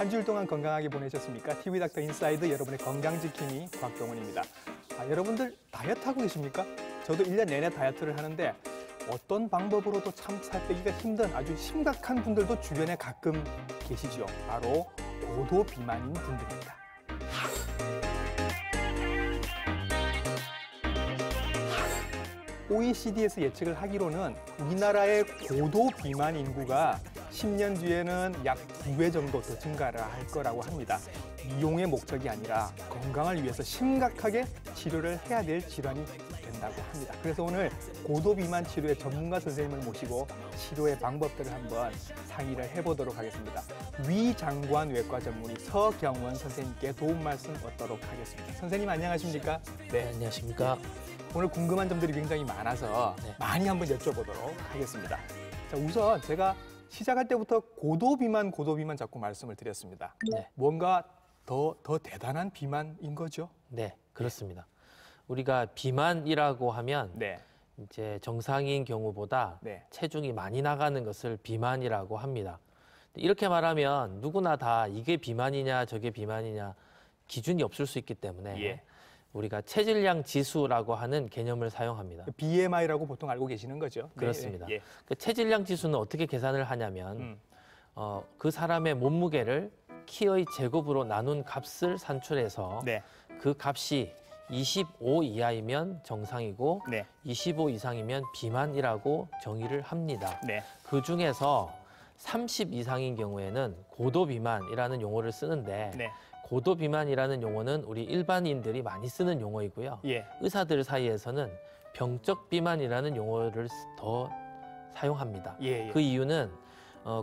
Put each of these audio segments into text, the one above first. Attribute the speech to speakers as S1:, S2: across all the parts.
S1: 한 주일 동안 건강하게 보내셨습니까? TV 닥터 인사이드 여러분의 건강지킴이 곽동원입니다. 여러분들 다이어트 하고 계십니까? 저도 1년 내내 다이어트를 하는데 어떤 방법으로도 참 살 빼기가 힘든 아주 심각한 분들도 주변에 가끔 계시죠. 바로 고도 비만인 분들입니다. OECD에서 예측을 하기로는 우리나라의 고도 비만 인구가 10년 뒤에는 약 2배 정도 더 증가를 할 거라고 합니다. 미용의 목적이 아니라 건강을 위해서 심각하게 치료를 해야 될 질환이 된다고 합니다. 그래서 오늘 고도 비만 치료의 전문가 선생님을 모시고 치료의 방법들을 한번 상의를 해보도록 하겠습니다. 위장관 외과 전문의 서경원 선생님께 도움 말씀 얻도록 하겠습니다. 선생님 안녕하십니까?
S2: 네, 안녕하십니까?
S1: 오늘 궁금한 점들이 굉장히 많아서 많이 한번 여쭤보도록 하겠습니다. 자, 우선 제가 시작할 때부터 고도 비만 자꾸 말씀을 드렸습니다.
S2: 네.
S1: 뭔가 더 대단한 비만인 거죠?
S2: 네, 그렇습니다. 우리가 비만이라고 하면
S1: 네.
S2: 이제 정상인 경우보다
S1: 네.
S2: 체중이 많이 나가는 것을 비만이라고 합니다. 이렇게 말하면 누구나 다 이게 비만이냐 저게 비만이냐 기준이 없을 수 있기 때문에
S1: 예.
S2: 우리가 체질량 지수라고 하는 개념을 사용합니다.
S1: BMI라고 보통 알고 계시는 거죠?
S2: 그렇습니다.
S1: 네. 예.
S2: 그 체질량 지수는 어떻게 계산을 하냐면 그 사람의 몸무게를 키의 제곱으로 나눈 값을 산출해서
S1: 네.
S2: 그 값이 25 이하이면 정상이고
S1: 네.
S2: 25 이상이면 비만이라고 정의를 합니다.
S1: 네.
S2: 그 중에서 30 이상인 경우에는 고도 비만이라는 용어를 쓰는데
S1: 네.
S2: 고도 비만이라는 용어는 우리 일반인들이 많이 쓰는 용어이고요.
S1: 예.
S2: 의사들 사이에서는 병적 비만이라는 용어를 더 사용합니다.
S1: 예.
S2: 그 이유는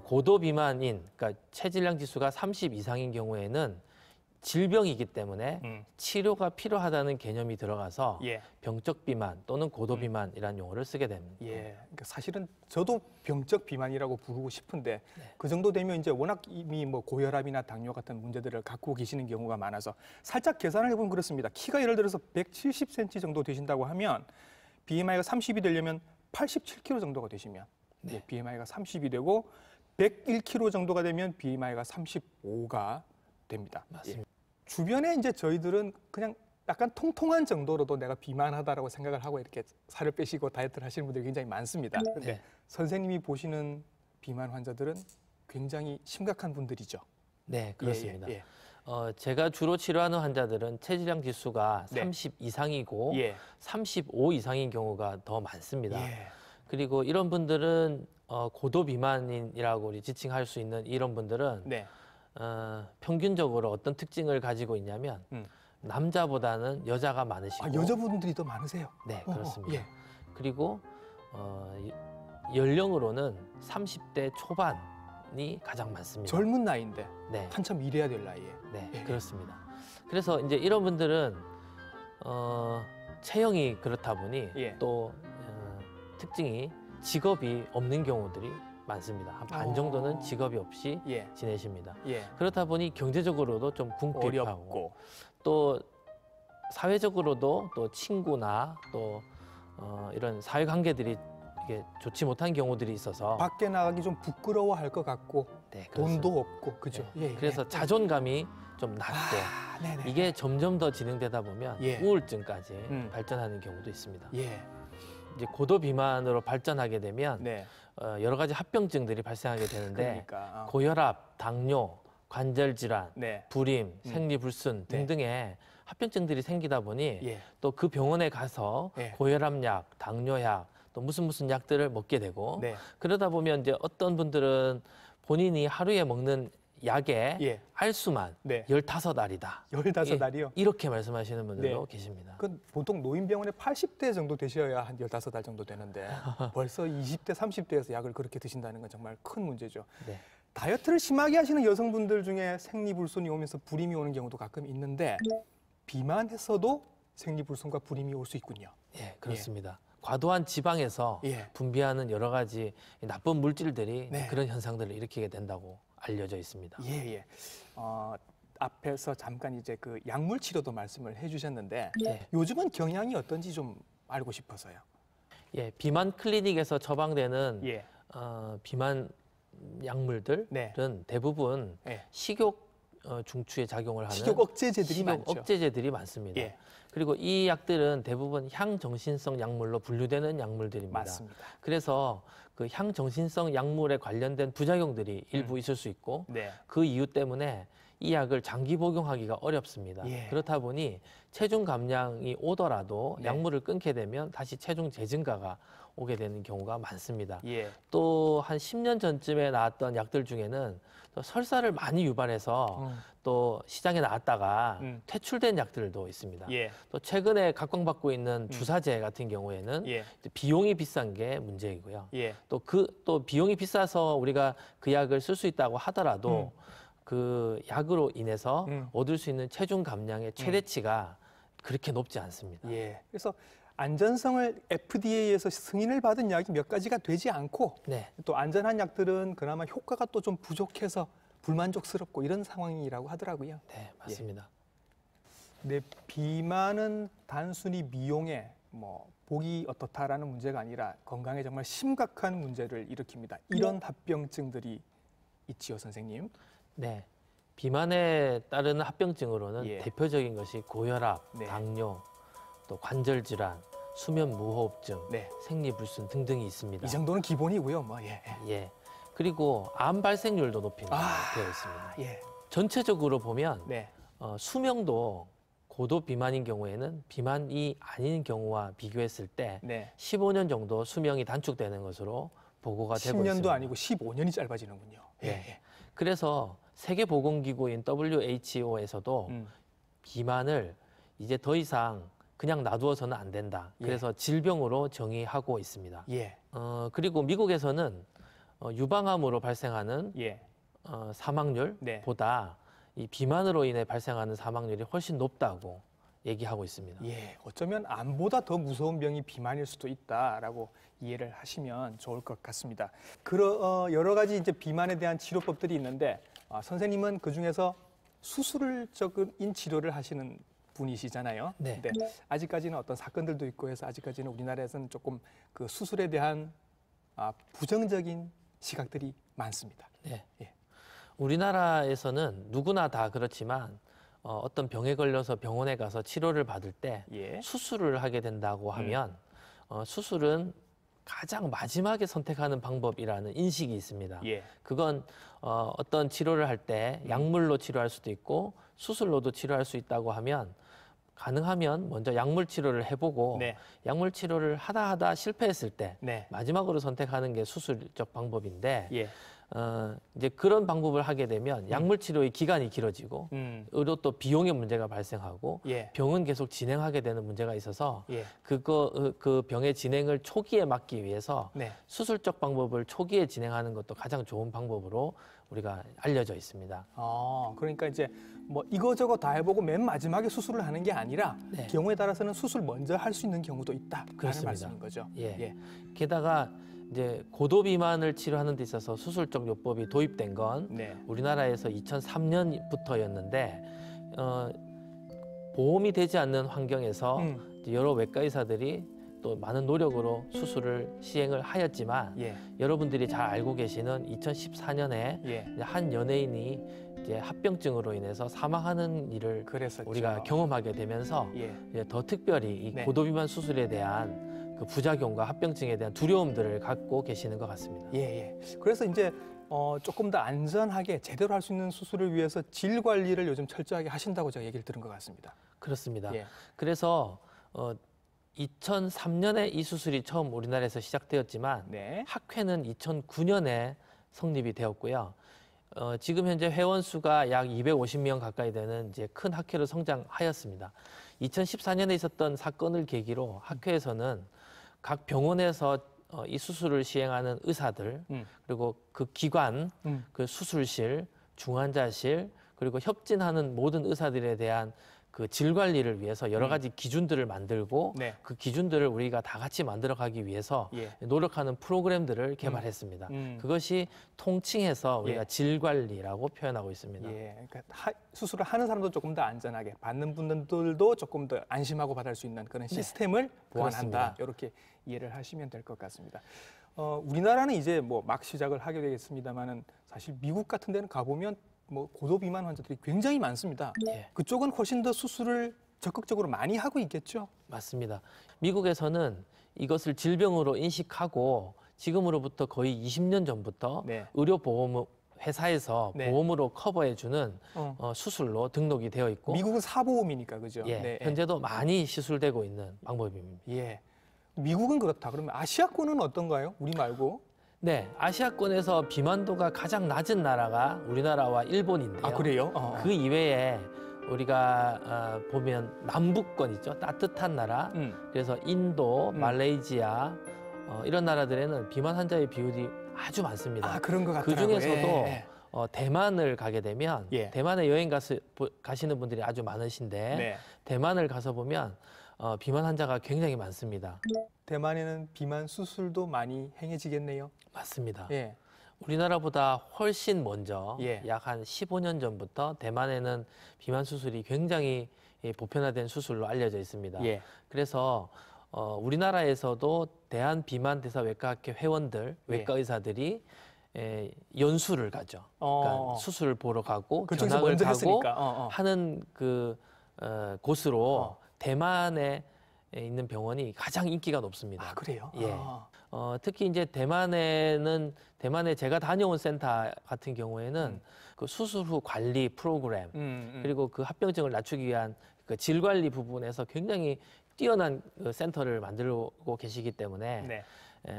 S2: 고도 비만인, 그러니까 체질량 지수가 30 이상인 경우에는 질병이기 때문에 치료가 필요하다는 개념이 들어가서
S1: 예.
S2: 병적 비만 또는 고도 비만이라는 용어를 쓰게 됩니다.
S1: 예. 그러니까 사실은 저도 병적 비만이라고 부르고 싶은데
S2: 네.
S1: 그 정도 되면 이제 워낙 이미 뭐 고혈압이나 당뇨 같은 문제들을 갖고 계시는 경우가 많아서 살짝 계산을 해보면 그렇습니다. 키가 예를 들어서 170cm 정도 되신다고 하면 BMI가 30이 되려면 87kg 정도가 되시면 예, BMI가 30이 되고 101kg 정도가 되면 BMI가 35가 됩니다.
S2: 맞습니다.
S1: 예. 주변에 이제 저희들은 그냥 약간 통통한 정도로도 내가 비만하다라고 생각을 하고 이렇게 살을 빼시고 다이어트를 하시는 분들이 굉장히 많습니다. 그런데
S2: 네.
S1: 선생님이 보시는 비만 환자들은 굉장히 심각한 분들이죠.
S2: 네, 그렇습니다.
S1: 예, 예.
S2: 제가 주로 치료하는 환자들은 체질량 지수가
S1: 네.
S2: 30 이상이고
S1: 예.
S2: 35 이상인 경우가 더 많습니다.
S1: 예.
S2: 그리고 이런 분들은 고도 비만인이라고 우리 지칭할 수 있는 이런 분들은
S1: 네.
S2: 평균적으로 어떤 특징을 가지고 있냐면 남자보다는 여자가 많으시고
S1: 여자분들이 더 많으세요?
S2: 네, 그렇습니다.
S1: 예.
S2: 그리고 연령으로는 30대 초반이 가장 많습니다.
S1: 젊은 나이인데
S2: 네,
S1: 한참 일해야 될 나이에.
S2: 네,
S1: 예.
S2: 그렇습니다. 그래서 이제 이런 분들은 체형이 그렇다 보니
S1: 예.
S2: 또 특징이 직업이 없는 경우들이 많습니다. 한 반 정도는 직업이 없이
S1: 예.
S2: 지내십니다.
S1: 예.
S2: 그렇다 보니 경제적으로도 좀 궁핍하고
S1: 어렵고.
S2: 또 사회적으로도 또 친구나 또 이런 사회 관계들이 이게 좋지 못한 경우들이 있어서
S1: 밖에 나가기 좀 부끄러워할 것 같고
S2: 네, 그렇습니다.
S1: 돈도 없고 그죠?
S2: 네.
S1: 예.
S2: 그래서 자존감이 좀 낮고
S1: 네네.
S2: 이게 점점 더 진행되다 보면
S1: 예.
S2: 우울증까지 발전하는 경우도 있습니다.
S1: 예.
S2: 이제 고도 비만으로 발전하게 되면
S1: 네.
S2: 여러 가지 합병증들이 발생하게 되는데
S1: 그러니까.
S2: 고혈압, 당뇨, 관절 질환,
S1: 네.
S2: 불임, 생리불순
S1: 네.
S2: 등등의 합병증들이 생기다 보니
S1: 예.
S2: 또 그 병원에 가서
S1: 예.
S2: 고혈압약, 당뇨약, 또 무슨 약들을 먹게 되고
S1: 네.
S2: 그러다 보면 이제 어떤 분들은 본인이 하루에 먹는 약의
S1: 예.
S2: 알수만
S1: 네.
S2: 15알이다.
S1: 15알이요?
S2: 이렇게 말씀하시는 분들도
S1: 네.
S2: 계십니다.
S1: 그 보통 노인병원에 80대 정도 되셔야 한 15알 정도 되는데 벌써 20대, 30대에서 약을 그렇게 드신다는 건 정말 큰 문제죠.
S2: 네.
S1: 다이어트를 심하게 하시는 여성분들 중에 생리불순이 오면서 불임이 오는 경우도 가끔 있는데 비만했어도 생리불순과 불임이 올 수 있군요.
S2: 예, 그렇습니다. 과도한 지방에서
S1: 예.
S2: 분비하는 여러 가지 나쁜 물질들이
S1: 네.
S2: 그런 현상들을 일으키게 된다고 알려져 있습니다.
S1: 예, 예. 앞에서 잠깐 이제 그 약물 치료도 말씀을 해주셨는데
S2: 예.
S1: 요즘은 경향이 어떤지 좀 알고 싶어서요.
S2: 예, 비만 클리닉에서 처방되는
S1: 예.
S2: 비만 약물들은
S1: 네.
S2: 대부분
S1: 예.
S2: 식욕 중추에 작용을 하는
S1: 식욕 억제제들이
S2: 식욕
S1: 많죠.
S2: 억제제들이 많습니다.
S1: 예.
S2: 그리고 이 약들은 대부분 향정신성 약물로 분류되는 약물들입니다.
S1: 맞습니다.
S2: 그래서 그 향정신성 약물에 관련된 부작용들이 일부 있을 수 있고
S1: 네.
S2: 그 이유 때문에 이 약을 장기 복용하기가 어렵습니다.
S1: 예.
S2: 그렇다 보니 체중 감량이 오더라도
S1: 네.
S2: 약물을 끊게 되면 다시 체중 재증가가 오게 되는 경우가 많습니다.
S1: 예.
S2: 또 한 10년 전쯤에 나왔던 약들 중에는 또 설사를 많이 유발해서 또 시장에 나왔다가 퇴출된 약들도 있습니다.
S1: 예.
S2: 또 최근에 각광받고 있는 주사제 같은 경우에는
S1: 예.
S2: 비용이 비싼 게 문제이고요.
S1: 예.
S2: 또 비용이 비싸서 우리가 그 약을 쓸 수 있다고 하더라도 그 약으로 인해서 얻을 수 있는 체중 감량의 최대치가 그렇게 높지 않습니다.
S1: 예. 그래서 안전성을 FDA에서 승인을 받은 약이 몇 가지가 되지 않고
S2: 네.
S1: 또 안전한 약들은 그나마 효과가 또 좀 부족해서 불만족스럽고 이런 상황이라고 하더라고요.
S2: 네, 맞습니다.
S1: 네, 비만은 단순히 미용에 뭐 보기 어떻다라는 문제가 아니라 건강에 정말 심각한 문제를 일으킵니다. 이런 합병증들이 있지요, 선생님.
S2: 네. 비만에 따르는 합병증으로는
S1: 예.
S2: 대표적인 것이 고혈압,
S1: 네.
S2: 당뇨, 또 관절 질환, 수면 무호흡증,
S1: 네.
S2: 생리불순 등등이 있습니다.
S1: 이 정도는 기본이고요. 뭐 예.
S2: 예. 그리고 암 발생률도 높이는
S1: 아,
S2: 되어 있습니다.
S1: 예.
S2: 전체적으로 보면
S1: 네.
S2: 수명도 고도 비만인 경우에는 비만이 아닌 경우와 비교했을 때
S1: 네.
S2: 15년 정도 수명이 단축되는 것으로 보고가 되고 있습니다.
S1: 10년도 아니고 15년이 짧아지는군요.
S2: 예. 그래서 세계보건기구인 WHO에서도 비만을 이제 더 이상 그냥 놔두어서는 안 된다. 그래서 질병으로 정의하고 있습니다.
S1: 예.
S2: 그리고 미국에서는 유방암으로 발생하는
S1: 예.
S2: 사망률보다 이 비만으로 인해 발생하는 사망률이 훨씬 높다고 얘기하고 있습니다.
S1: 예. 어쩌면 암보다 더 무서운 병이 비만일 수도 있다라고 이해를 하시면 좋을 것 같습니다. 여러 가지 이제 비만에 대한 치료법들이 있는데 선생님은 그 중에서 수술적인 치료를 하시는 분이시잖아요.
S2: 네.
S1: 근데 아직까지는 어떤 사건들도 있고 해서 아직까지는 우리나라에서는 조금 그 수술에 대한 부정적인 시각들이 많습니다.
S2: 네.
S1: 예.
S2: 우리나라에서는 누구나 다 그렇지만 어떤 병에 걸려서 병원에 가서 치료를 받을 때
S1: 예.
S2: 수술을 하게 된다고 하면 수술은 가장 마지막에 선택하는 방법이라는 인식이 있습니다.
S1: 예.
S2: 그건 어떤 치료를 할 때 약물로 치료할 수도 있고 수술로도 치료할 수 있다고 하면 가능하면 먼저 약물 치료를 해보고
S1: 네.
S2: 약물 치료를 하다 실패했을 때
S1: 네.
S2: 마지막으로 선택하는 게 수술적 방법인데
S1: 예.
S2: 이제 그런 방법을 하게 되면 약물 치료의 기간이 길어지고 의료 또 비용의 문제가 발생하고
S1: 예.
S2: 병은 계속 진행하게 되는 문제가 있어서
S1: 예.
S2: 그 병의 진행을 초기에 막기 위해서
S1: 네.
S2: 수술적 방법을 초기에 진행하는 것도 가장 좋은 방법으로 우리가 알려져 있습니다.
S1: 그러니까 이제 뭐 이거저거 다 해보고 맨 마지막에 수술을 하는 게 아니라
S2: 네.
S1: 경우에 따라서는 수술 먼저 할 수 있는 경우도 있다라는
S2: 그렇습니다.
S1: 말씀인 거죠.
S2: 예. 게다가 이제 고도 비만을 치료하는 데 있어서 수술적 요법이 도입된 건
S1: 네.
S2: 우리나라에서 2003년부터였는데 보험이 되지 않는 환경에서 이제 여러 외과 의사들이 또 많은 노력으로 수술을 시행을 하였지만
S1: 예.
S2: 여러분들이 잘 알고 계시는 2014년에
S1: 예.
S2: 한 연예인이 이제 합병증으로 인해서 사망하는 일을
S1: 그랬었죠.
S2: 우리가 경험하게 되면서
S1: 예.
S2: 이제 더 특별히 이
S1: 네.
S2: 고도비만 수술에 대한 그 부작용과 합병증에 대한 두려움들을 갖고 계시는 것 같습니다.
S1: 예. 그래서 이제 조금 더 안전하게 제대로 할 수 있는 수술을 위해서 질 관리를 요즘 철저하게 하신다고 제가 얘기를 들은 것 같습니다.
S2: 그렇습니다.
S1: 예.
S2: 그래서 2003년에 이 수술이 처음 우리나라에서 시작되었지만
S1: 네.
S2: 학회는 2009년에 성립이 되었고요. 지금 현재 회원 수가 약 250명 가까이 되는 이제 큰 학회로 성장하였습니다. 2014년에 있었던 사건을 계기로 학회에서는 각 병원에서 이 수술을 시행하는 의사들 그리고 그 기관, 그 수술실, 중환자실 그리고 협진하는 모든 의사들에 대한 그 질 관리를 위해서 여러 가지 기준들을 만들고
S1: 네.
S2: 그 기준들을 우리가 다 같이 만들어가기 위해서
S1: 예.
S2: 노력하는 프로그램들을 개발했습니다. 그것이 통칭해서 우리가
S1: 예.
S2: 질 관리라고 표현하고 있습니다.
S1: 예. 그러니까 수술을 하는 사람도 조금 더 안전하게, 받는 분들도 조금 더 안심하고 받을 수 있는 그런 시스템을 보완한다.
S2: 그렇습니다.
S1: 이렇게 이해를 하시면 될 것 같습니다. 우리나라는 이제 뭐 막 시작을 하게 되겠습니다만은 사실 미국 같은 데는 가보면 뭐 고도 비만 환자들이 굉장히 많습니다.
S2: 예.
S1: 그쪽은 훨씬 더 수술을 적극적으로 많이 하고 있겠죠?
S2: 맞습니다. 미국에서는 이것을 질병으로 인식하고 지금으로부터 거의 20년 전부터
S1: 네.
S2: 의료보험 회사에서
S1: 네.
S2: 보험으로 커버해주는 수술로 등록이 되어 있고
S1: 미국은 사보험이니까 그죠?
S2: 예,
S1: 네.
S2: 현재도 많이 시술되고 있는 방법입니다.
S1: 예. 미국은 그렇다. 그러면 아시아권은 어떤가요? 우리 말고?
S2: 네, 아시아권에서 비만도가 가장 낮은 나라가 우리나라와 일본인데요.
S1: 아 그래요?
S2: 그 이외에 우리가 보면 남북권 있죠, 따뜻한 나라. 그래서 인도, 말레이시아 이런 나라들에는 비만 환자의 비율이 아주 많습니다.
S1: 아 그런 것
S2: 그
S1: 같더라고요.
S2: 중에서도
S1: 예.
S2: 대만을 가게 되면
S1: 예.
S2: 대만에 여행 가시는 분들이 아주 많으신데
S1: 네.
S2: 대만을 가서 보면 비만 환자가 굉장히 많습니다.
S1: 대만에는 비만 수술도 많이 행해지겠네요.
S2: 맞습니다.
S1: 예.
S2: 우리나라보다 훨씬 먼저
S1: 예.
S2: 약 한 15년 전부터 대만에는 비만 수술이 굉장히 보편화된 수술로 알려져 있습니다.
S1: 예.
S2: 그래서 우리나라에서도 대한비만대사외과학회 회원들,
S1: 예.
S2: 외과 의사들이 연수를 가죠. 그러니까 수술을 보러 가고
S1: 그쪽에서
S2: 견학을
S1: 먼저
S2: 가고
S1: 했으니까.
S2: 하는 그 곳으로 대만에 있는 병원이 가장 인기가 높습니다.
S1: 아 그래요?
S2: 예. 특히 이제 대만에 제가 다녀온 센터 같은 경우에는 그 수술 후 관리 프로그램 그리고 그 합병증을 낮추기 위한 그 질 관리 부분에서 굉장히 뛰어난 그 센터를 만들고 계시기 때문에
S1: 네.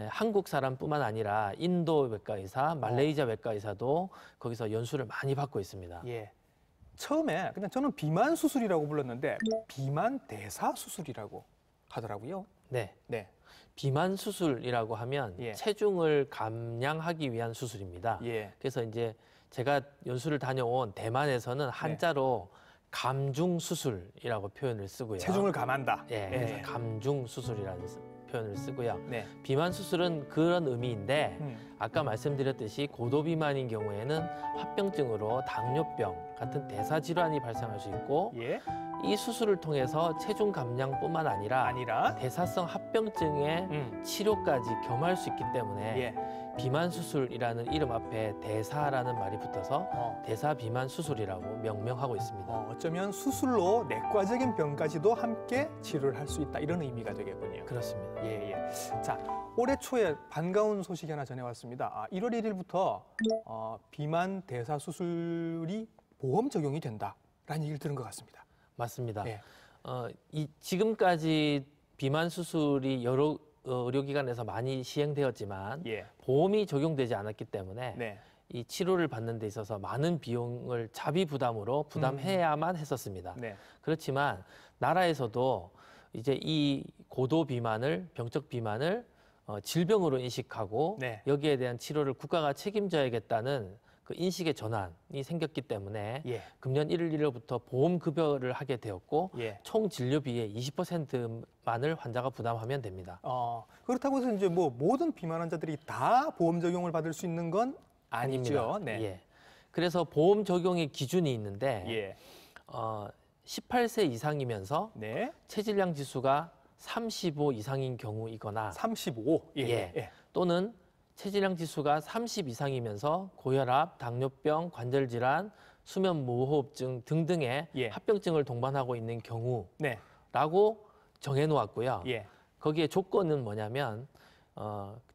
S2: 한국 사람뿐만 아니라 인도 외과 의사, 말레이시아 외과 의사도 거기서 연수를 많이 받고 있습니다.
S1: 예. 처음에 그냥 저는 비만 수술이라고 불렀는데 비만 대사 수술이라고 하더라고요.
S2: 네.
S1: 네.
S2: 비만 수술이라고 하면
S1: 예.
S2: 체중을 감량하기 위한 수술입니다.
S1: 예.
S2: 그래서 이제 제가 연수를 다녀온 대만에서는 한자로 감중 수술이라고 표현을 쓰고요.
S1: 체중을 감한다.
S2: 예, 그래서 감중 수술이라는 표현을 쓰고요.
S1: 네.
S2: 비만 수술은 그런 의미인데 아까 말씀드렸듯이 고도 비만인 경우에는 합병증으로 당뇨병 같은 대사 질환이 발생할 수 있고
S1: 예.
S2: 이 수술을 통해서 체중 감량뿐만 아니라 대사성 합병증의 치료까지 겸할 수 있기 때문에
S1: 예.
S2: 비만 수술이라는 이름 앞에 대사라는 말이 붙어서 대사 비만 수술이라고 명명하고 있습니다.
S1: 어쩌면 수술로 내과적인 병까지도 함께 치료를 할 수 있다 이런 의미가 되겠군요.
S2: 그렇습니다.
S1: 예, 예. 자, 올해 초에 반가운 소식이 하나 전해왔습니다. 1월 1일부터 비만 대사 수술이 보험 적용이 된다라는 얘기를 들은 것 같습니다.
S2: 맞습니다.
S1: 예.
S2: 지금까지 비만 수술이 여러 의료기관에서 많이 시행되었지만
S1: 예.
S2: 보험이 적용되지 않았기 때문에
S1: 네.
S2: 이 치료를 받는 데 있어서 많은 비용을 자비 부담으로 부담해야만 했었습니다.
S1: 네.
S2: 그렇지만 나라에서도 이제 이 고도 비만을 병적 비만을 질병으로 인식하고
S1: 네.
S2: 여기에 대한 치료를 국가가 책임져야겠다는 그 인식의 전환이 생겼기 때문에
S1: 예.
S2: 금년 1월 1일부터 보험 급여를 하게 되었고
S1: 예.
S2: 총 진료비의 20%만을 환자가 부담하면 됩니다.
S1: 그렇다고 해서 이제 뭐 모든 비만 환자들이 다 보험 적용을 받을 수 있는 건 아니죠.
S2: 아닙니다.
S1: 네.
S2: 예. 그래서 보험 적용의 기준이 있는데
S1: 예.
S2: 18세 이상이면서
S1: 네.
S2: 체질량 지수가 35 이상인 경우이거나
S1: 35. 예.
S2: 예.
S1: 예.
S2: 또는 체질량 지수가 30 이상이면서 고혈압, 당뇨병, 관절질환, 수면무호흡증 등등의
S1: 예.
S2: 합병증을 동반하고 있는 경우라고
S1: 네.
S2: 정해놓았고요.
S1: 예.
S2: 거기에 조건은 뭐냐면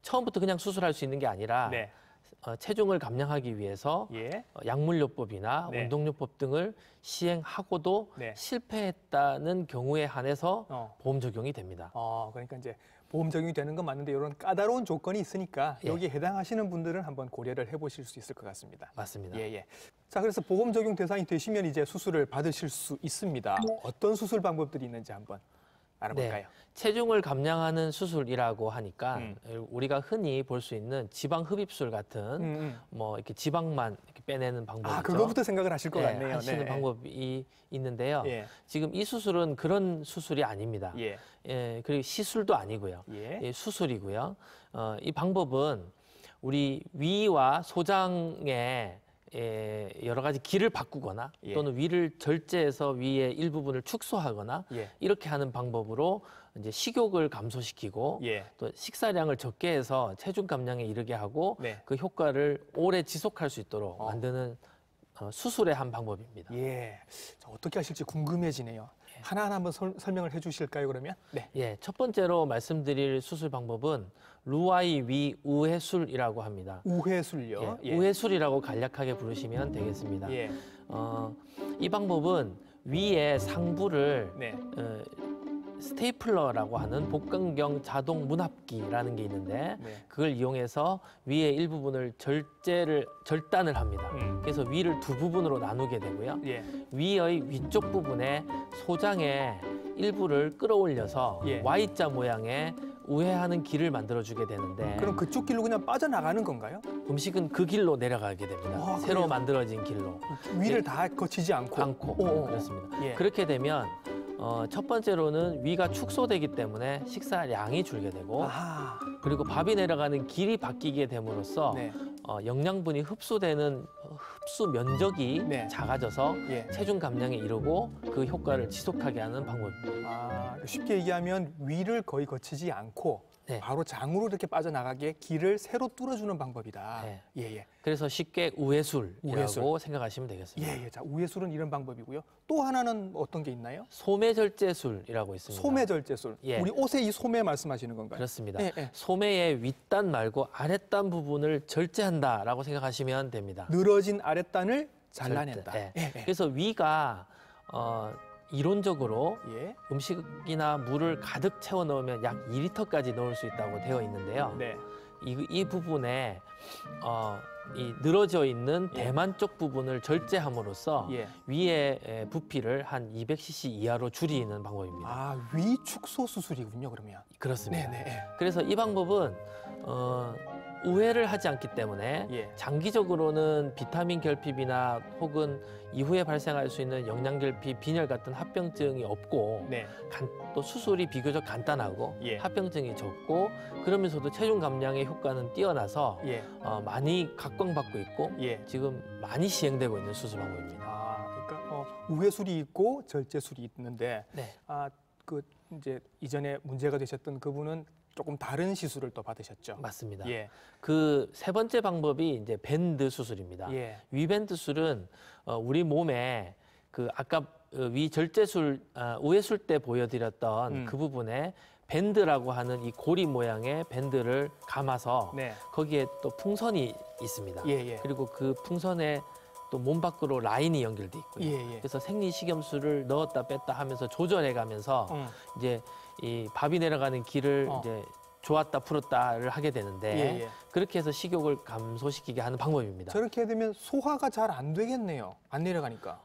S2: 처음부터 그냥 수술할 수 있는 게 아니라
S1: 네.
S2: 체중을 감량하기 위해서
S1: 예.
S2: 약물요법이나
S1: 네.
S2: 운동요법 등을 시행하고도
S1: 네.
S2: 실패했다는 경우에 한해서 보험 적용이 됩니다.
S1: 그러니까 이제 보험 적용이 되는 건 맞는데 이런 까다로운 조건이 있으니까
S2: 예.
S1: 여기에 해당하시는 분들은 한번 고려를 해보실 수 있을 것 같습니다.
S2: 맞습니다.
S1: 예, 예. 자, 그래서 보험 적용 대상이 되시면 이제 수술을 받으실 수 있습니다. 어떤 수술 방법들이 있는지 한번 알아볼까요?
S2: 네, 체중을 감량하는 수술이라고 하니까 우리가 흔히 볼 수 있는 지방 흡입술 같은 뭐 이렇게 지방만 이렇게 빼내는 방법이 있죠.
S1: 그거부터 생각을 하실 것
S2: 네,
S1: 같네요.
S2: 하시는 방법이 있는데요.
S1: 예.
S2: 지금 이 수술은 그런 수술이 아닙니다.
S1: 예.
S2: 그리고 시술도 아니고요.
S1: 예.
S2: 수술이고요. 이 방법은 우리 위와 소장의 여러 가지 길을 바꾸거나
S1: 예.
S2: 또는 위를 절제해서 위의 일부분을 축소하거나
S1: 예.
S2: 이렇게 하는 방법으로 이제 식욕을 감소시키고
S1: 예.
S2: 또 식사량을 적게 해서 체중 감량에 이르게 하고
S1: 네.
S2: 그 효과를 오래 지속할 수 있도록 만드는 수술의 한 방법입니다.
S1: 예, 자, 어떻게 하실지 궁금해지네요. 하나하나 한번 설명을 해주실까요, 그러면? 네.
S2: 예, 첫 번째로 말씀드릴 수술 방법은 루아이 위 우회술이라고 합니다.
S1: 우회술요.
S2: 예, 우회술이라고 간략하게 부르시면 되겠습니다.
S1: 예.
S2: 이 방법은 위에 상부를
S1: 네.
S2: 스테이플러라고 하는 복강경 자동 문합기라는 게 있는데
S1: 네.
S2: 그걸 이용해서 위의 일부분을 절단을 합니다. 그래서 위를 두 부분으로 나누게 되고요.
S1: 예.
S2: 위의 위쪽 부분에 소장의 일부를 끌어올려서
S1: 예.
S2: Y자 모양의 우회하는 길을 만들어주게 되는데
S1: 그럼 그쪽 길로 그냥 빠져나가는 건가요?
S2: 음식은 그 길로 내려가게 됩니다.
S1: 아,
S2: 새로
S1: 그래요?
S2: 만들어진 길로.
S1: 위를 다 거치지 않고.
S2: 그렇습니다.
S1: 예.
S2: 그렇게 되면 첫 번째로는 위가 축소되기 때문에 식사량이 줄게 되고
S1: 아하.
S2: 그리고 밥이 내려가는 길이 바뀌게 됨으로써
S1: 네.
S2: 영양분이 흡수되는 흡수 면적이
S1: 네.
S2: 작아져서
S1: 예.
S2: 체중 감량에 이르고 그 효과를 지속하게 하는 방법입니다.
S1: 아, 쉽게 얘기하면 위를 거의 거치지 않고
S2: 네.
S1: 바로 장으로 이렇게 빠져나가게 길을 새로 뚫어주는 방법이다.
S2: 네.
S1: 예, 예.
S2: 그래서 쉽게 우회술이라고
S1: 우회술.
S2: 생각하시면 되겠습니다.
S1: 예, 예. 자, 우회술은 이런 방법이고요. 또 하나는 어떤 게 있나요?
S2: 소매절제술이라고 있습니다.
S1: 소매절제술.
S2: 예.
S1: 우리 옷에 이 소매 말씀하시는 건가요?
S2: 그렇습니다.
S1: 예, 예.
S2: 소매의 윗단 말고 아랫단 부분을 절제한다라고 생각하시면 됩니다.
S1: 늘어진 아랫단을 잘라낸다.
S2: 절제.
S1: 예, 예.
S2: 그래서 위가 이론적으로
S1: 예.
S2: 음식이나 물을 가득 채워 넣으면 약 2리터까지 넣을 수 있다고 되어 있는데요.
S1: 네.
S2: 이 부분에 이 늘어져 있는
S1: 예.
S2: 대만 쪽 부분을 절제함으로써
S1: 예.
S2: 위의 부피를 한 200cc 이하로 줄이는 방법입니다.
S1: 아, 위 축소 수술이군요, 그러면.
S2: 그렇습니다.
S1: 네, 네.
S2: 그래서 이 방법은 우회를 하지 않기 때문에
S1: 예.
S2: 장기적으로는 비타민 결핍이나 혹은 이후에 발생할 수 있는 영양결핍, 빈혈 같은 합병증이 없고
S1: 네.
S2: 또 수술이 비교적 간단하고
S1: 예.
S2: 합병증이 적고 그러면서도 체중 감량의 효과는 뛰어나서
S1: 예.
S2: 많이 각광받고 있고
S1: 예.
S2: 지금 많이 시행되고 있는 수술 방법입니다.
S1: 아, 그러니까 우회술이 있고 절제술이 있는데
S2: 네.
S1: 그 이제 이전에 문제가 되셨던 그분은 조금 다른 시술을 또 받으셨죠.
S2: 맞습니다.
S1: 예.
S2: 그 세 번째 방법이 이제 밴드 수술입니다.
S1: 예.
S2: 위밴드 술은 우리 몸에 그 아까 위 절제술, 우회술 때 보여드렸던 그 부분에 밴드라고 하는 이 고리 모양의 밴드를 감아서
S1: 네.
S2: 거기에 또 풍선이 있습니다.
S1: 예, 예.
S2: 그리고 그 풍선에 또 몸 밖으로 라인이 연결돼 있고요.
S1: 예, 예.
S2: 그래서 생리식염수를 넣었다 뺐다 하면서 조절해가면서 이제 이 밥이 내려가는 길을 이제 좋았다 풀었다를 하게 되는데
S1: 예, 예.
S2: 그렇게 해서 식욕을 감소시키게 하는 방법입니다.
S1: 저렇게 되면 소화가 잘 안 되겠네요. 안 내려가니까.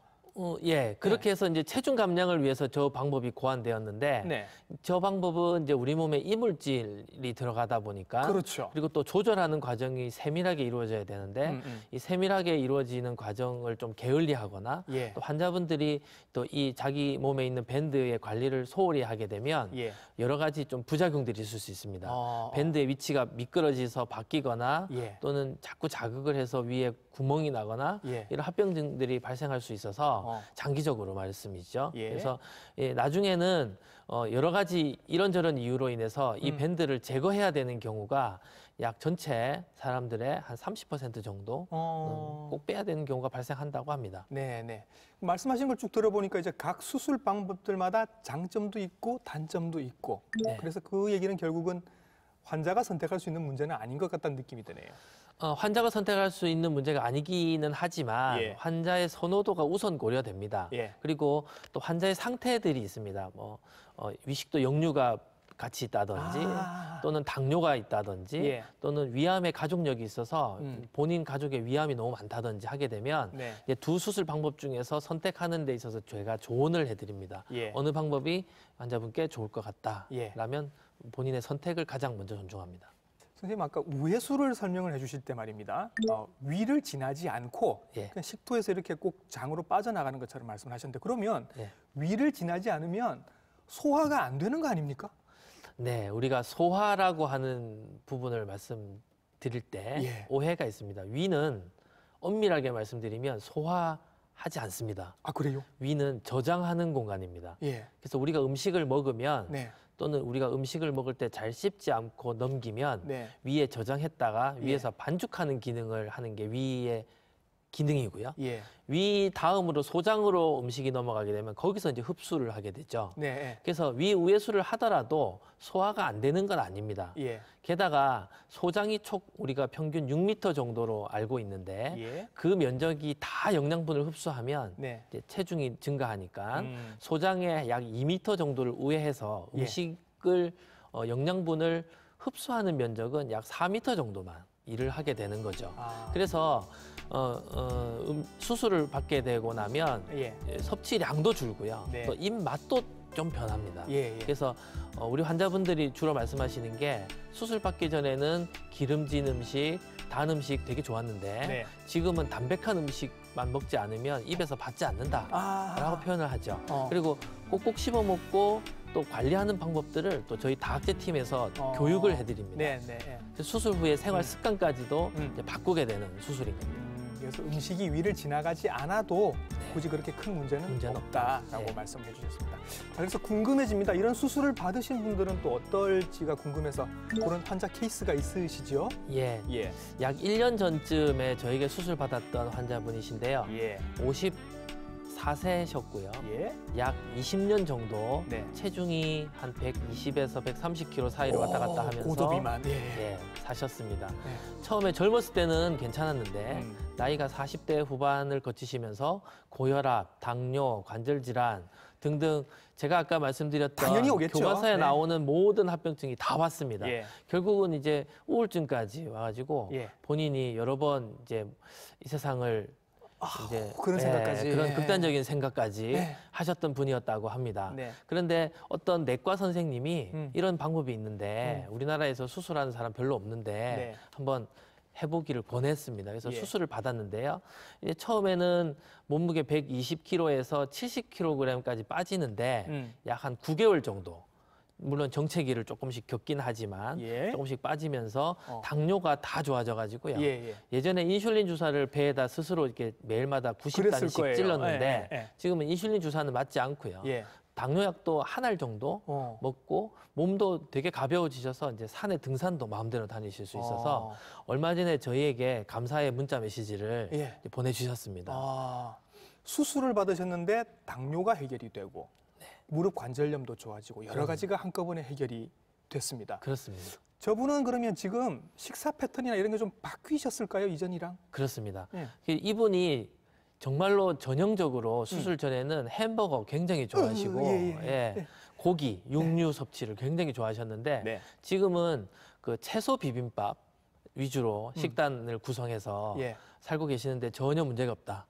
S2: 예, 그렇게 해서 이제 체중 감량을 위해서 저 방법이 고안되었는데
S1: 네.
S2: 저 방법은 이제 우리 몸에 이물질이 들어가다 보니까
S1: 그렇죠.
S2: 그리고 또 조절하는 과정이 세밀하게 이루어져야 되는데 이 세밀하게 이루어지는 과정을 좀 게을리하거나
S1: 예.
S2: 또 환자분들이 또 이 자기 몸에 있는 밴드의 관리를 소홀히 하게 되면
S1: 예.
S2: 여러 가지 좀 부작용들이 있을 수 있습니다.
S1: 어.
S2: 밴드의 위치가 미끄러져서 바뀌거나
S1: 예.
S2: 또는 자꾸 자극을 해서 위에 구멍이 나거나
S1: 예.
S2: 이런 합병증들이 발생할 수 있어서 장기적으로 말씀이죠.
S1: 예.
S2: 그래서 나중에는 여러 가지 이런저런 이유로 인해서 이 밴드를 제거해야 되는 경우가 약 전체 사람들의 한 30% 정도 꼭 빼야 되는 경우가 발생한다고 합니다.
S1: 네, 네. 말씀하신 걸 쭉 들어보니까 이제 각 수술 방법들마다 장점도 있고 단점도 있고
S2: 네.
S1: 그래서 그 얘기는 결국은 환자가 선택할 수 있는 문제는 아닌 것 같다는 느낌이 드네요.
S2: 환자가 선택할 수 있는 문제가 아니기는 하지만
S1: 예.
S2: 환자의 선호도가 우선 고려됩니다.
S1: 예.
S2: 그리고 또 환자의 상태들이 있습니다. 위식도 역류가 같이 있다든지 또는 당뇨가 있다든지
S1: 예.
S2: 또는 위암의 가족력이 있어서 본인 가족의 위암이 너무 많다든지 하게 되면
S1: 네.
S2: 이제 두 수술 방법 중에서 선택하는 데 있어서 저희가 조언을 해드립니다.
S1: 예.
S2: 어느 방법이 환자분께 좋을 것
S1: 예.
S2: 같다라면 본인의 선택을 가장 먼저 존중합니다.
S1: 선생님 아까 우회술을 설명을 해주실 때 말입니다. 위를 지나지 않고
S2: 예.
S1: 그냥 식도에서 이렇게 꼭 장으로 빠져나가는 것처럼 말씀을 하셨는데 그러면
S2: 예.
S1: 위를 지나지 않으면 소화가 안 되는 거 아닙니까?
S2: 네, 우리가 소화라고 하는 부분을 말씀드릴 때
S1: 예.
S2: 오해가 있습니다. 위는 엄밀하게 말씀드리면 소화하지 않습니다.
S1: 아 그래요?
S2: 위는 저장하는 공간입니다.
S1: 예.
S2: 그래서 우리가 음식을 먹으면
S1: 네.
S2: 또는 우리가 음식을 먹을 때 잘 씹지 않고 넘기면
S1: 네.
S2: 위에 저장했다가
S1: 예.
S2: 위에서 반죽하는 기능을 하는 게 위의 기능이고요.
S1: 예.
S2: 위 다음으로 소장으로 음식이 넘어가게 되면 거기서 이제 흡수를 하게 되죠.
S1: 네.
S2: 그래서 위 우회수를 하더라도 소화가 안 되는 건 아닙니다.
S1: 예.
S2: 게다가 소장이 촉 우리가 평균 6m 정도로 알고 있는데
S1: 예.
S2: 그 면적이 다 영양분을 흡수하면
S1: 네.
S2: 이제 체중이 증가하니까
S1: 음.
S2: 소장의 약 2m 정도를 우회해서
S1: 예.
S2: 음식을 영양분을 흡수하는 면적은 약 4m 정도만 일을 하게 되는 거죠.
S1: 아.
S2: 그래서 수술을 받게 되고 나면
S1: 예.
S2: 섭취량도 줄고요.
S1: 네.
S2: 또 입맛도 좀 변합니다.
S1: 예. 예.
S2: 그래서 우리 환자분들이 주로 말씀하시는 게 수술 받기 전에는 기름진 음식, 단 음식 되게 좋았는데
S1: 네.
S2: 지금은 담백한 음식만 먹지 않으면 입에서 받지 않는다라고
S1: 아.
S2: 표현을 하죠.
S1: 어.
S2: 그리고 꼭꼭 씹어 먹고 또 관리하는 방법들을 또 저희 다학제 팀에서 교육을 해드립니다.
S1: 네. 네. 예.
S2: 그래서 수술 후에 생활 습관까지도
S1: 음.
S2: 이제 바꾸게 되는 수술인 겁니다.
S1: 그래서 음식이 위를 지나가지 않아도 굳이 그렇게 큰 문제는
S2: 문제는
S1: 없다라고
S2: 네.
S1: 말씀해 주셨습니다. 그래서 궁금해집니다. 이런 수술을 받으신 분들은 또 어떨지가 궁금해서 그런 환자 케이스가 있으시죠?
S2: 예,
S1: 예.
S2: 약 1년 전쯤에 저에게 수술 받았던 환자분이신데요.
S1: 예.
S2: 54세셨고요.
S1: 예.
S2: 약 20년 정도
S1: 네.
S2: 체중이 한 120에서 130kg 사이로 왔다 갔다 하면서
S1: 고도 비만. 예.
S2: 예, 사셨습니다.
S1: 네.
S2: 처음에 젊었을 때는 괜찮았는데
S1: 음.
S2: 나이가 40대 후반을 거치시면서 고혈압, 당뇨, 관절 질환 등등 제가 아까 말씀드렸던
S1: 당연히 오겠죠.
S2: 교과서에
S1: 네.
S2: 나오는 모든 합병증이 다 왔습니다.
S1: 예.
S2: 결국은 이제 우울증까지 와가지고
S1: 예.
S2: 본인이 여러 번 이제 이 세상을 이제
S1: 그런 생각까지.
S2: 그런
S1: 예.
S2: 극단적인 생각까지
S1: 네.
S2: 하셨던 분이었다고 합니다.
S1: 네.
S2: 그런데 어떤 내과 선생님이
S1: 음.
S2: 이런 방법이 있는데 우리나라에서 수술하는 사람 별로 없는데
S1: 네.
S2: 한번 해보기를 권했습니다. 그래서
S1: 예.
S2: 수술을 받았는데요. 이제 처음에는 몸무게 120kg에서 70kg까지 빠지는데 약 한 9개월 정도. 물론 정체기를 조금씩 겪긴 하지만
S1: 예.
S2: 조금씩 빠지면서
S1: 당뇨가
S2: 당뇨가 다 좋아져가지고요.
S1: 예.
S2: 예전에 인슐린 주사를 배에다 스스로 이렇게 매일마다
S1: 그랬을
S2: 90단씩
S1: 거예요.
S2: 찔렀는데
S1: 예.
S2: 지금은 인슐린 주사는 맞지 않고요.
S1: 예.
S2: 당뇨약도 한 알 정도
S1: 어.
S2: 먹고 몸도 되게 가벼워지셔서 이제 산에 등산도 마음대로 다니실 수 있어서 얼마 전에 저희에게 감사의 문자 메시지를
S1: 예.
S2: 이제 보내주셨습니다.
S1: 수술을 받으셨는데 당뇨가 해결이 되고 무릎 관절염도 좋아지고 여러 가지가 한꺼번에 해결이 됐습니다.
S2: 그렇습니다.
S1: 저분은 그러면 지금 식사 패턴이나 이런 게 좀 바뀌셨을까요, 이전이랑?
S2: 그렇습니다.
S1: 예.
S2: 이분이 정말로 전형적으로 수술 전에는 햄버거 굉장히 좋아하시고
S1: 예.
S2: 고기, 육류 섭취를 굉장히 좋아하셨는데
S1: 네.
S2: 지금은 그 채소 비빔밥 위주로 식단을 구성해서
S1: 예.
S2: 살고 계시는데 전혀 문제가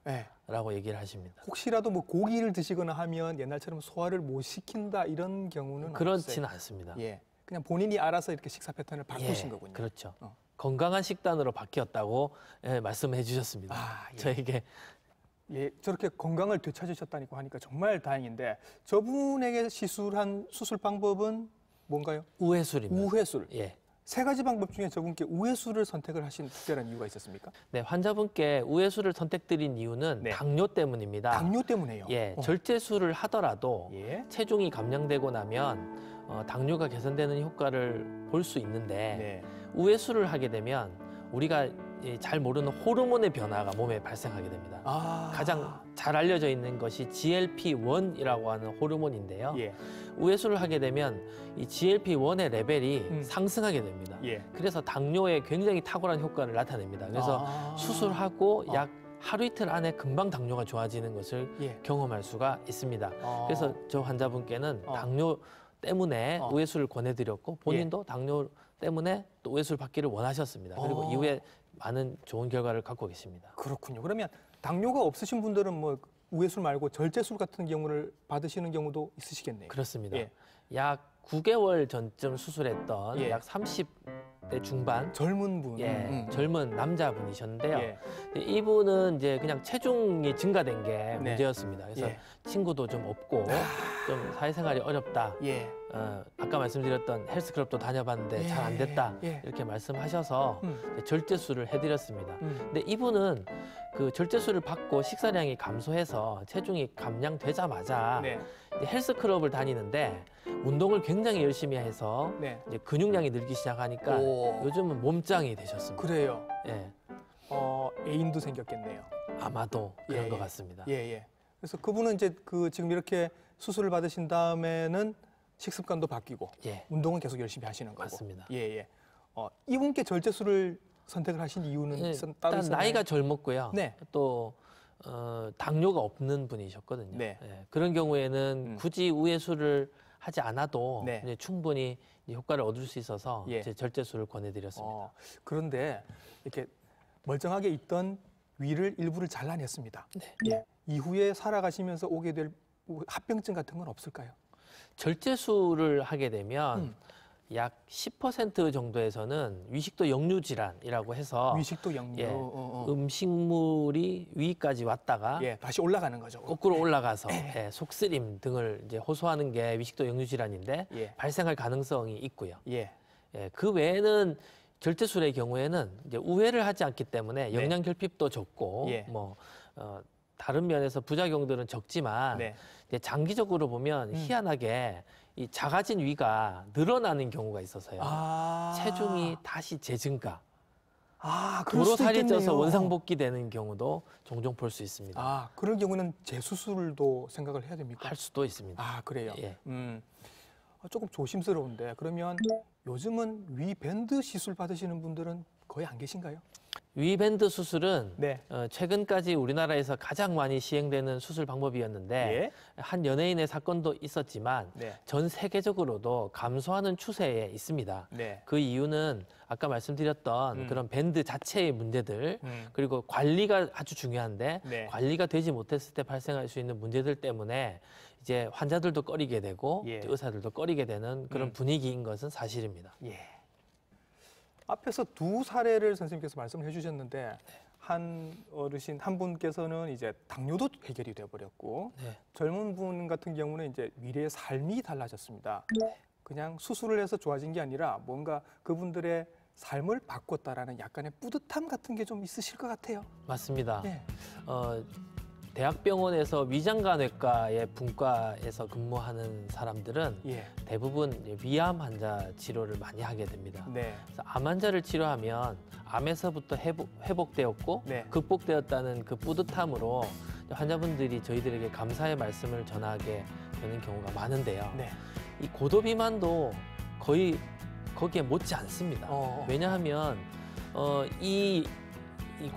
S1: 예.
S2: 없다라고 얘기를 하십니다.
S1: 혹시라도 뭐 고기를 드시거나 하면 옛날처럼 소화를 못 시킨다 이런 경우는
S2: 그렇지는
S1: 없어요?
S2: 않습니다.
S1: 예. 그냥 본인이 알아서 이렇게 식사 패턴을 바꾸신
S2: 예,
S1: 거군요.
S2: 그렇죠.
S1: 어.
S2: 건강한 식단으로 바뀌었다고 말씀해 주셨습니다.
S1: 예.
S2: 저에게
S1: 예, 저렇게 건강을 되찾으셨다니까 하니까 정말 다행인데 저분에게 시술한 수술 방법은 뭔가요?
S2: 우회술입니다.
S1: 우회술.
S2: 예.
S1: 세 가지 방법 중에 저분께 우회술을 선택을 하신 특별한 이유가 있었습니까?
S2: 네, 환자분께 우회술을 선택드린 이유는
S1: 네.
S2: 당뇨 때문입니다.
S1: 당뇨 때문에요.
S2: 예, 절제술을 하더라도
S1: 예.
S2: 체중이 감량되고 나면 당뇨가 개선되는 효과를 볼 수 있는데
S1: 네.
S2: 우회술을 하게 되면 우리가 잘 모르는 호르몬의 변화가 몸에 발생하게 됩니다. 가장 잘 알려져 있는 것이 GLP-1이라고 하는 호르몬인데요.
S1: 예.
S2: 우회술을 하게 되면 이 GLP-1의 레벨이 상승하게 됩니다.
S1: 예.
S2: 그래서 당뇨에 굉장히 탁월한 효과를 나타냅니다. 그래서 수술하고 약 하루 이틀 안에 금방 당뇨가 좋아지는 것을
S1: 예.
S2: 경험할 수가 있습니다. 그래서 저 환자분께는 당뇨 때문에 우회술을 권해드렸고 본인도 당뇨 때문에 또 우회술 받기를 원하셨습니다. 그리고 이후에 많은 좋은 결과를 갖고 계십니다.
S1: 그렇군요. 그러면 당뇨가 없으신 분들은 뭐 우회술 말고 절제술 같은 경우를 받으시는 경우도 있으시겠네요.
S2: 그렇습니다.
S1: 예.
S2: 약 9개월 전쯤 수술했던
S1: 예.
S2: 약 30대 중반
S1: 젊은 분.
S2: 젊은 남자분이셨는데요.
S1: 예.
S2: 이분은 이제 그냥 체중이 증가된 게
S1: 네.
S2: 문제였습니다. 그래서
S1: 예.
S2: 친구도 좀 없고 좀 사회생활이 어렵다.
S1: 예.
S2: 아까 말씀드렸던 헬스클럽도 다녀봤는데
S1: 예.
S2: 잘 안 됐다.
S1: 예.
S2: 이렇게 말씀하셔서
S1: 음.
S2: 절제술을 해드렸습니다. 근데 이분은 그 절제술을 받고 식사량이 감소해서 체중이 감량되자마자
S1: 네.
S2: 이제 헬스클럽을 다니는데 운동을 굉장히 열심히 해서
S1: 네.
S2: 이제 근육량이 늘기 시작하니까
S1: 오.
S2: 요즘은 몸짱이 되셨습니다.
S1: 그래요.
S2: 예.
S1: 애인도 생겼겠네요.
S2: 아마도 그런
S1: 예,
S2: 것
S1: 예.
S2: 같습니다.
S1: 예, 예. 그래서 그분은 이제 지금 이렇게 수술을 받으신 다음에는 식습관도 바뀌고
S2: 예,
S1: 운동은 계속 열심히 하시는 거고.
S2: 맞습니다.
S1: 예, 예. 이분께 절제술을 선택을 하신 이유는
S2: 예,
S1: 따로
S2: 일단
S1: 있었나요?
S2: 나이가 젊었고요.
S1: 네.
S2: 또 당뇨가 없는 분이셨거든요.
S1: 네.
S2: 예, 그런 경우에는 굳이 우회수를 하지 않아도
S1: 네.
S2: 이제 충분히 이제 효과를 얻을 수 있어서
S1: 예.
S2: 이제 절제술을 권해드렸습니다.
S1: 그런데 이렇게 멀쩡하게 있던 위를 일부를 잘라냈습니다.
S2: 네.
S1: 예. 이후에 살아가시면서 오게 될 합병증 같은 건 없을까요?
S2: 절제술을 하게 되면 약 10% 정도에서는 위식도 역류 질환이라고 해서
S1: 위식도 역류.
S2: 예, 음식물이 위까지 왔다가
S1: 예, 다시 올라가는 거죠.
S2: 거꾸로 올라가서 예, 속쓰림 등을 이제 호소하는 게 위식도 역류 질환인데
S1: 예.
S2: 발생할 가능성이 있고요.
S1: 예.
S2: 예, 그 외에는 절제술의 경우에는 이제 우회를 하지 않기 때문에 영양 결핍도 적고
S1: 예.
S2: 다른 면에서 부작용들은 적지만
S1: 네.
S2: 이제 장기적으로 보면 희한하게 이 작아진 위가 늘어나는 경우가 있어서요. 체중이 다시 재증가.
S1: 그럴
S2: 도로
S1: 수도
S2: 살이 쪄서
S1: 있겠네요.
S2: 원상복귀되는 경우도 종종 볼 수 있습니다.
S1: 그런 경우는 재수술도 생각을 해야 됩니까?
S2: 할 수도 있습니다.
S1: 그래요.
S2: 예.
S1: 조금 조심스러운데 그러면 요즘은 위 밴드 시술 받으시는 분들은 거의 안 계신가요?
S2: 위밴드 수술은
S1: 네.
S2: 최근까지 우리나라에서 가장 많이 시행되는 수술 방법이었는데
S1: 예.
S2: 한 연예인의 사건도 있었지만
S1: 네.
S2: 전 세계적으로도 감소하는 추세에 있습니다.
S1: 네.
S2: 그 이유는 아까 말씀드렸던 그런 밴드 자체의 문제들 그리고 관리가 아주 중요한데
S1: 네.
S2: 관리가 되지 못했을 때 발생할 수 있는 문제들 때문에 이제 환자들도 꺼리게 되고
S1: 예.
S2: 의사들도 꺼리게 되는 그런 분위기인 것은 사실입니다.
S1: 예. 앞에서 두 사례를 선생님께서 말씀을 해주셨는데 한 어르신 한 분께서는 이제 당뇨도 해결이 되어버렸고
S2: 네.
S1: 젊은 분 같은 경우는 이제 미래의 삶이 달라졌습니다. 그냥 수술을 해서 좋아진 게 아니라 뭔가 그분들의 삶을 바꿨다라는 약간의 뿌듯함 같은 게 좀 있으실 것 같아요.
S2: 맞습니다.
S1: 네.
S2: 대학병원에서 위장관외과의 분과에서 근무하는 사람들은
S1: 예.
S2: 대부분 위암 환자 치료를 많이 하게 됩니다.
S1: 네.
S2: 그래서 암 환자를 치료하면 암에서부터 회복되었고
S1: 네.
S2: 극복되었다는 그 뿌듯함으로 환자분들이 저희들에게 감사의 말씀을 전하게 되는 경우가 많은데요.
S1: 네.
S2: 이 고도비만도 거의 거기에 못지 않습니다. 왜냐하면 이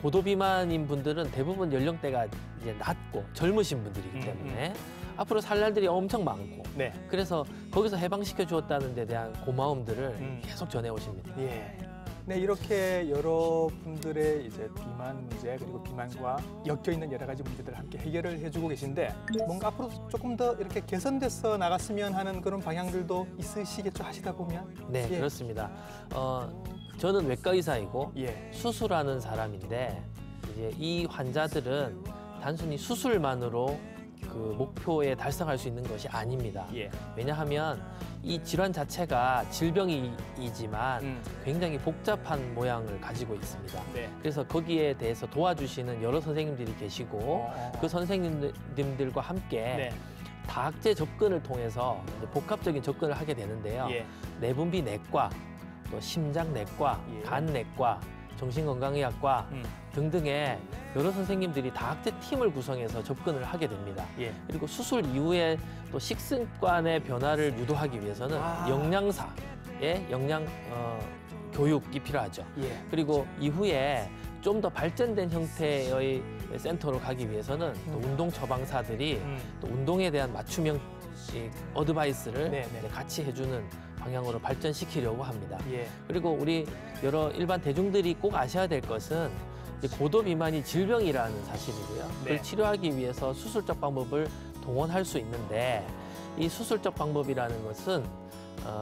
S2: 고도비만인 분들은 대부분 연령대가 이제 낮고 젊으신 분들이기 때문에 앞으로 살 날들이 엄청 많고
S1: 네.
S2: 그래서 거기서 해방시켜 주었다는 데 대한 고마움들을 계속 전해 오십니다.
S1: 예. 네, 이렇게 여러분들의 이제 비만 문제 그리고 비만과 엮여 있는 여러 가지 문제들을 함께 해결을 해주고 계신데 뭔가 앞으로 조금 더 이렇게 개선돼서 나갔으면 하는 그런 방향들도 있으시겠죠, 하시다 보면?
S2: 네,
S1: 예.
S2: 그렇습니다. 저는 외과 의사이고
S1: 예.
S2: 수술하는 사람인데 이제 이 환자들은 단순히 수술만으로 그 목표에 달성할 수 있는 것이 아닙니다.
S1: 예.
S2: 왜냐하면 이 질환 자체가 질병이지만 굉장히 복잡한 모양을 가지고 있습니다.
S1: 네.
S2: 그래서 거기에 대해서 도와주시는 여러 선생님들이 계시고 그 선생님들과 함께
S1: 네.
S2: 다학제 접근을 통해서 이제 복합적인 접근을 하게 되는데요.
S1: 예.
S2: 내분비 내과, 또 심장내과,
S1: 예.
S2: 간내과, 정신건강의학과 등등의 여러 선생님들이 다학제 팀을 구성해서 접근을 하게 됩니다.
S1: 예.
S2: 그리고 수술 이후에 또 식습관의 변화를 유도하기 위해서는 영양사의 영양 교육이 필요하죠.
S1: 예.
S2: 그리고 이후에 좀 더 발전된 형태의 센터로 가기 위해서는 또 운동 처방사들이 또 운동에 대한 맞춤형 어드바이스를
S1: 네, 네.
S2: 이제 같이 해주는 방향으로 발전시키려고 합니다.
S1: 예.
S2: 그리고 우리 여러 일반 대중들이 꼭 아셔야 될 것은 이제 고도 비만이 질병이라는 사실이고요. 그걸
S1: 네.
S2: 치료하기 위해서 수술적 방법을 동원할 수 있는데 이 수술적 방법이라는 것은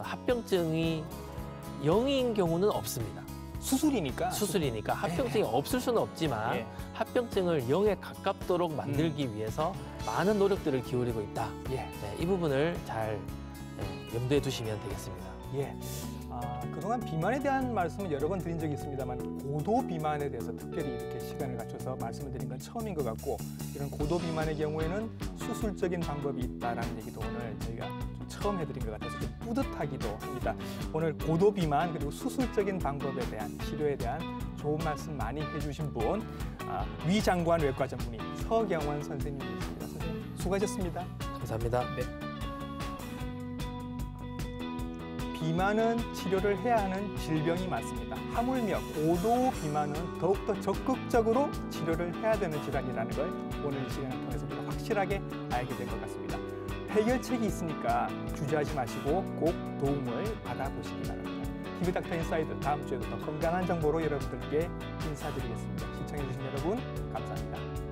S2: 합병증이 0인 경우는 없습니다.
S1: 수술이니까.
S2: 수술이니까 합병증이 없을 수는 없지만
S1: 예.
S2: 합병증을 0에 가깝도록 만들기 위해서 많은 노력들을 기울이고 있다.
S1: 예.
S2: 네, 이 부분을 잘 염두에 두시면 되겠습니다.
S1: 예. 그동안 비만에 대한 말씀은 여러 번 드린 적이 있습니다만 고도 비만에 대해서 특별히 이렇게 시간을 갖춰서 말씀을 드린 건 처음인 것 같고 이런 고도 비만의 경우에는 수술적인 방법이 있다라는 얘기도 오늘 저희가 좀 처음 해드린 것 같아서 좀 뿌듯하기도 합니다. 오늘 고도 비만 그리고 수술적인 방법에 대한 치료에 대한 좋은 말씀 많이 해주신 분 위장관 외과 전문의 서경원 선생님이십니다. 선생님 수고하셨습니다.
S2: 감사합니다.
S1: 네. 비만은 치료를 해야 하는 질병이 많습니다. 하물며 고도 비만은 더욱더 적극적으로 치료를 해야 되는 질환이라는 걸 오늘 이 시간을 통해서 우리가 확실하게 알게 된 것 같습니다. 해결책이 있으니까 주저하지 마시고 꼭 도움을 받아보시기 바랍니다. TV닥터 인사이드 다음 주에도 더 건강한 정보로 여러분들께 인사드리겠습니다. 시청해주신 여러분 감사합니다.